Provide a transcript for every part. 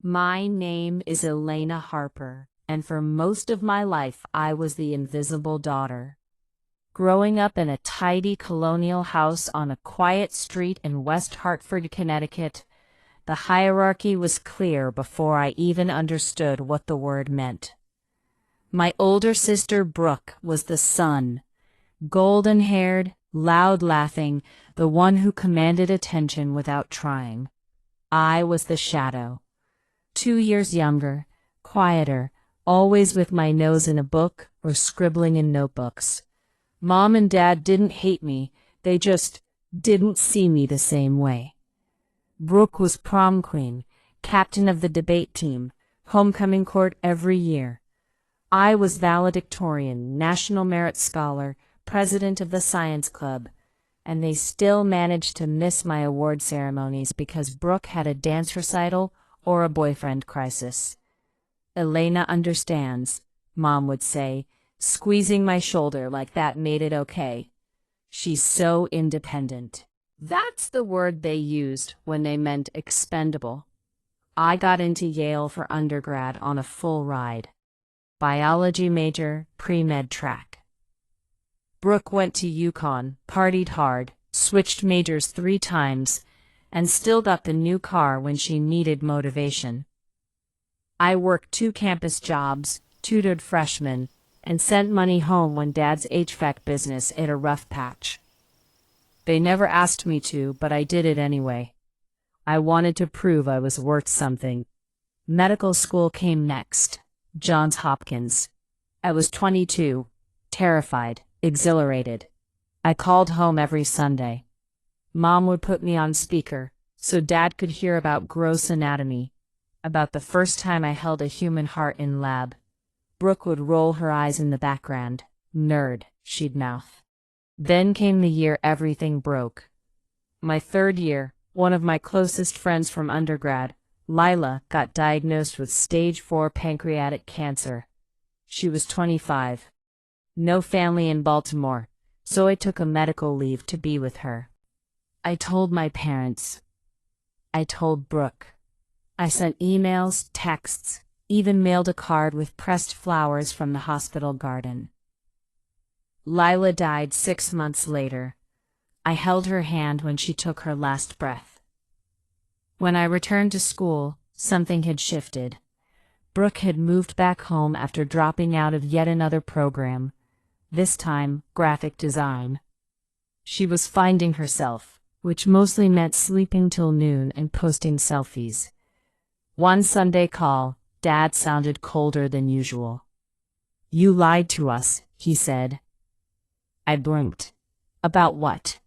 My name is Elena Harper, and for most of my life I was the invisible daughter. Growing up in a tidy colonial house on a quiet street in West Hartford, Connecticut, the hierarchy was clear before I even understood what the word meant. My older sister Brooke was the sun, golden-haired, loud-laughing, the one who commanded attention without trying. I was the shadow. 2 years younger, quieter, always with my nose in a book or scribbling in notebooks. Mom and Dad didn't hate me, they just didn't see me the same way. Brooke was prom queen, captain of the debate team, homecoming court every year. I was valedictorian, National Merit Scholar, president of the science club, and they still managed to miss my award ceremonies because Brooke had a dance recital or a boyfriend crisis. Elena understands, Mom would say, squeezing my shoulder like that made it okay. She's so independent. That's the word they used when they meant expendable. I got into Yale for undergrad on a full ride. Biology major, pre-med track. Brooke went to UConn, partied hard, switched majors 3 times, and still got the new car when she needed motivation. I worked 2 campus jobs, tutored freshmen, and sent money home when Dad's HVAC business hit a rough patch. They never asked me to, but I did it anyway. I wanted to prove I was worth something. Medical school came next, Johns Hopkins. I was 22, terrified, exhilarated. I called home every Sunday. Mom would put me on speaker, so Dad could hear about gross anatomy, about the first time I held a human heart in lab. Brooke would roll her eyes in the background. Nerd, she'd mouth. Then came the year everything broke. My 3rd year, one of my closest friends from undergrad, Lila, got diagnosed with stage 4 pancreatic cancer. She was 25. No family in Baltimore, so I took a medical leave to be with her. I told my parents. I told Brooke. I sent emails, texts, even mailed a card with pressed flowers from the hospital garden. Lila died 6 months later. I held her hand when she took her last breath. When I returned to school, something had shifted. Brooke had moved back home after dropping out of yet another program, this time graphic design. She was finding herself, which mostly meant sleeping till noon and posting selfies. One Sunday call, Dad sounded colder than usual. "You lied to us," he said. I blinked. "About what?"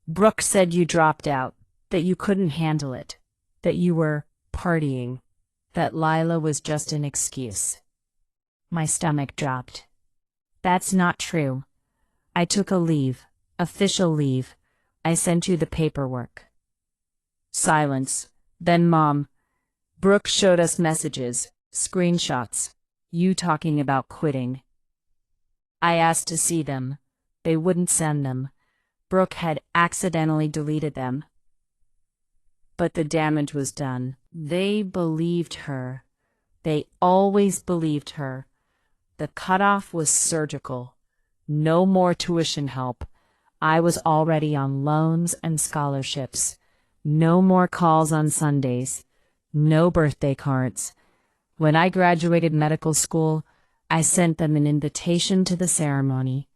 "Brooke said you dropped out, that you couldn't handle it, that you were partying, that Lila was just an excuse." My stomach dropped. "That's not true. I took a leave, official leave. I sent you the paperwork." Silence. Then Mom. "Brooke showed us messages, screenshots, you talking about quitting." I asked to see them. They wouldn't send them. Brooke had accidentally deleted them. But the damage was done. They believed her. They always believed her. The cutoff was surgical. No more tuition help. I was already on loans and scholarships. No more calls on Sundays. No birthday cards. When I graduated medical school, I sent them an invitation to the ceremony.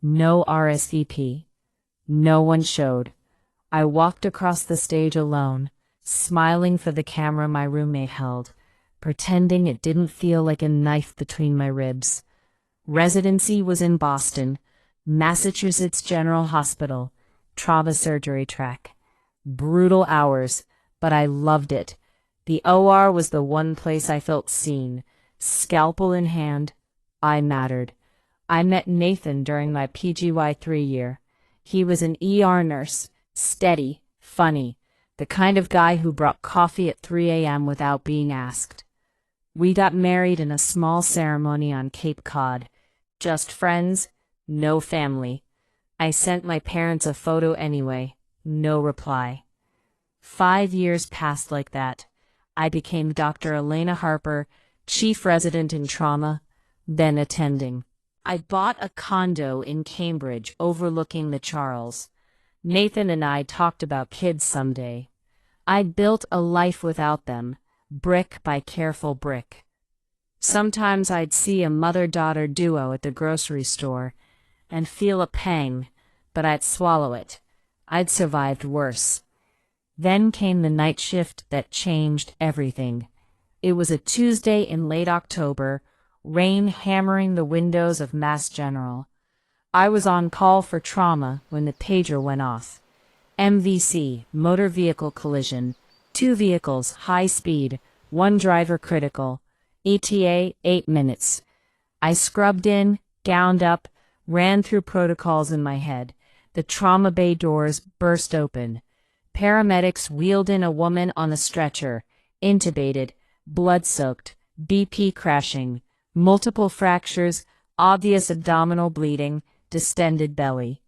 No RSVP. No one showed. I walked across the stage alone, smiling for the camera my roommate held, pretending it didn't feel like a knife between my ribs. Residency was in Boston, Massachusetts General Hospital, trauma surgery track. Brutal hours, but I loved it. The OR was the one place I felt seen. Scalpel in hand, I mattered. I met Nathan during my PGY3 year. He was an ER nurse, steady, funny, the kind of guy who brought coffee at 3 a.m. without being asked. We got married in a small ceremony on Cape Cod. Just friends, no family. I sent my parents a photo anyway. No reply. 5 years passed like that. I became Dr. Elena Harper, chief resident in trauma, then attending. I bought a condo in Cambridge overlooking the Charles. Nathan and I talked about kids someday. I'd built a life without them, brick by careful brick. Sometimes I'd see a mother-daughter duo at the grocery store and feel a pang, but I'd swallow it. I'd survived worse. Then came the night shift that changed everything. It was a Tuesday in late October, rain hammering the windows of Mass General. I was on call for trauma when the pager went off. MVC, motor vehicle collision, 2 vehicles, high speed, 1 driver critical. ETA, 8 minutes. I scrubbed in, gowned up, ran through protocols in my head. The trauma bay doors burst open. Paramedics wheeled in a woman on a stretcher, intubated, blood-soaked, BP crashing, multiple fractures, obvious abdominal bleeding, distended belly.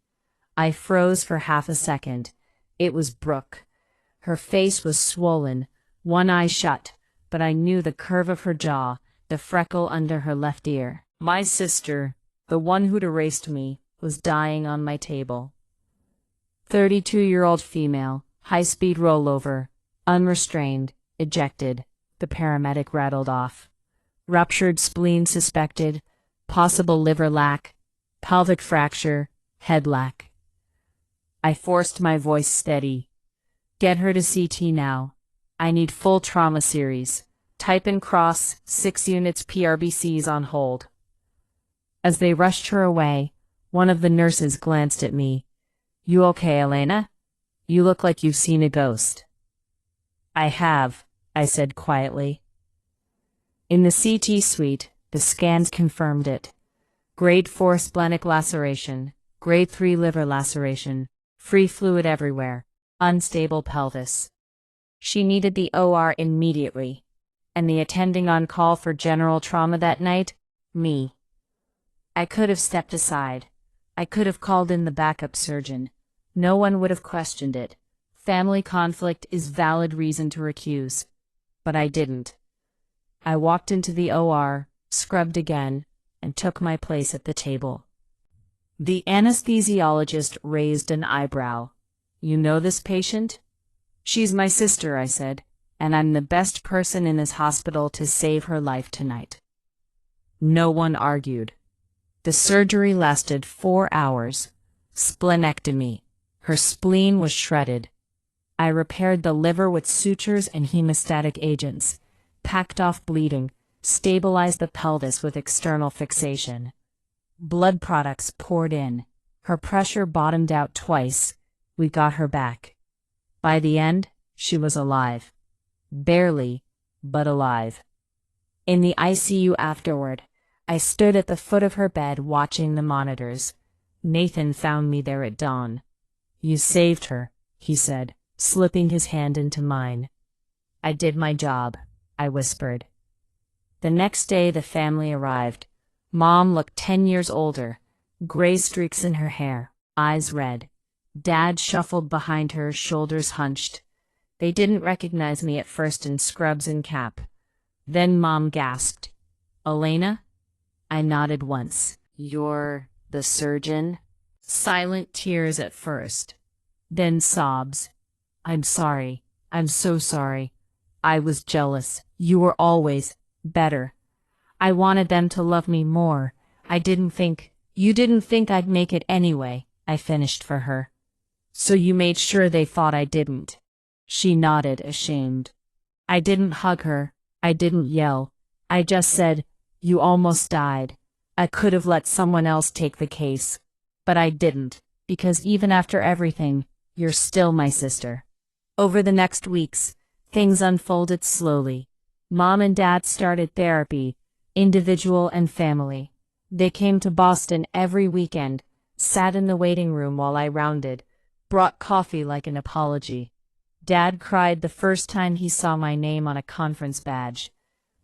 I froze for half a second. It was Brooke. Her face was swollen, one eye shut, but I knew the curve of her jaw, the freckle under her left ear. My sister, the one who'd erased me, was dying on my table. 32-year-old female, high-speed rollover, unrestrained, ejected, the paramedic rattled off. Ruptured spleen suspected, possible liver lac, pelvic fracture, head lac. I forced my voice steady. Get her to CT now. I need full trauma series. Type and cross, 6 units PRBCs on hold. As they rushed her away, one of the nurses glanced at me. You okay, Elena? You look like you've seen a ghost. I have, I said quietly. In the CT suite, the scans confirmed it. Grade 4 splenic laceration, Grade 3 liver laceration, free fluid everywhere, unstable pelvis. She needed the OR immediately. And the attending on call for general trauma that night? Me. I could have stepped aside. I could have called in the backup surgeon. No one would have questioned it. Family conflict is valid reason to recuse. But I didn't. I walked into the OR, scrubbed again, and took my place at the table. The anesthesiologist raised an eyebrow. You know this patient? She's my sister, I said, and I'm the best person in this hospital to save her life tonight. No one argued. The surgery lasted 4 hours. Splenectomy. Her spleen was shredded. I repaired the liver with sutures and hemostatic agents, packed off bleeding, stabilized the pelvis with external fixation. Blood products poured in. Her pressure bottomed out twice. We got her back. By the end, she was alive. Barely, but alive. In the ICU afterward, I stood at the foot of her bed watching the monitors. Nathan found me there at dawn. You saved her, he said, slipping his hand into mine. I did my job, I whispered. The next day the family arrived. Mom looked 10 years older, gray streaks in her hair, eyes red. Dad shuffled behind her, shoulders hunched. They didn't recognize me at first in scrubs and cap. Then Mom gasped. Elena? I nodded once. You're the surgeon? Silent tears at first. Then sobs. I'm sorry. I'm so sorry. I was jealous. You were always better. I wanted them to love me more. You didn't think I'd make it anyway, I finished for her. So you made sure they thought I didn't. She nodded, ashamed. I didn't hug her. I didn't yell. I just said, you almost died. I could have let someone else take the case. But I didn't, because even after everything, you're still my sister. Over the next weeks, things unfolded slowly. Mom and Dad started therapy, individual and family. They came to Boston every weekend, sat in the waiting room while I rounded, brought coffee like an apology. Dad cried the first time he saw my name on a conference badge.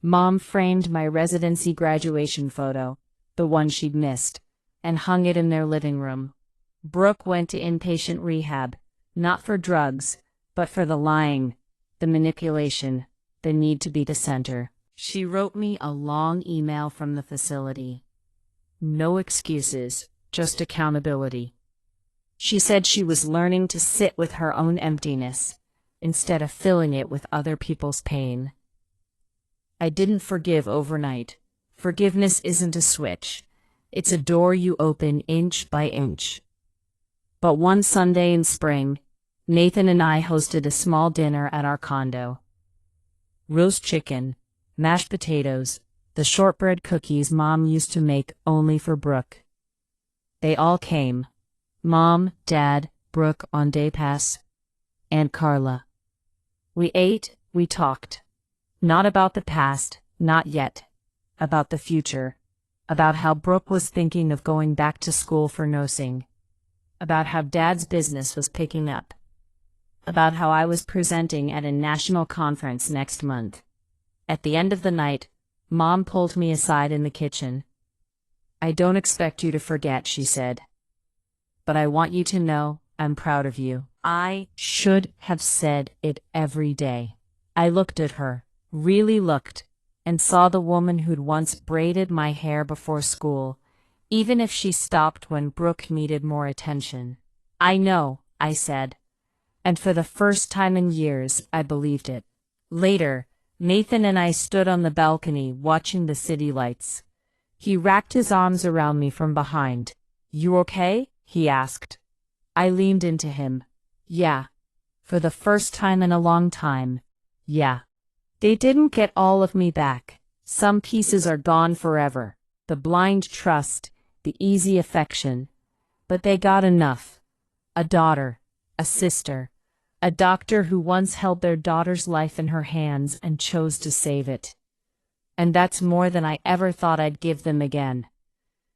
Mom framed my residency graduation photo, the one she'd missed, and hung it in their living room. Brooke went to inpatient rehab, not for drugs, but for the lying, the manipulation, the need to be the center. She wrote me a long email from the facility. No excuses, just accountability. She said she was learning to sit with her own emptiness instead of filling it with other people's pain. I didn't forgive overnight. Forgiveness isn't a switch. It's a door you open inch by inch. But one Sunday in spring, Nathan and I hosted a small dinner at our condo. Roast chicken, mashed potatoes, the shortbread cookies Mom used to make only for Brooke. They all came. Mom, Dad, Brooke on day pass, and Carla. We ate, we talked. Not about the past, not yet. About the future. About how Brooke was thinking of going back to school for nursing. About how Dad's business was picking up. About how I was presenting at a national conference next month. At the end of the night, Mom pulled me aside in the kitchen. I don't expect you to forget, she said. But I want you to know I'm proud of you. I should have said it every day. I looked at her, really looked, and saw the woman who'd once braided my hair before school, even if she stopped when Brooke needed more attention. I know, I said. And for the first time in years, I believed it. Later, Nathan and I stood on the balcony watching the city lights. He wrapped his arms around me from behind. You okay? He asked. I leaned into him. Yeah. For the first time in a long time. Yeah. They didn't get all of me back. Some pieces are gone forever. The blind trust, the easy affection. But they got enough. A daughter, a sister, a doctor who once held their daughter's life in her hands and chose to save it. And that's more than I ever thought I'd give them again.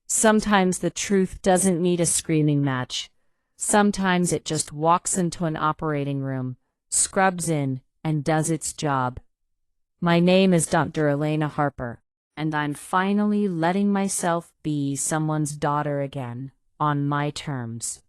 Sometimes the truth doesn't need a screaming match. Sometimes it just walks into an operating room, scrubs in, and does its job. My name is Dr. Elena Harper, and I'm finally letting myself be someone's daughter again, on my terms.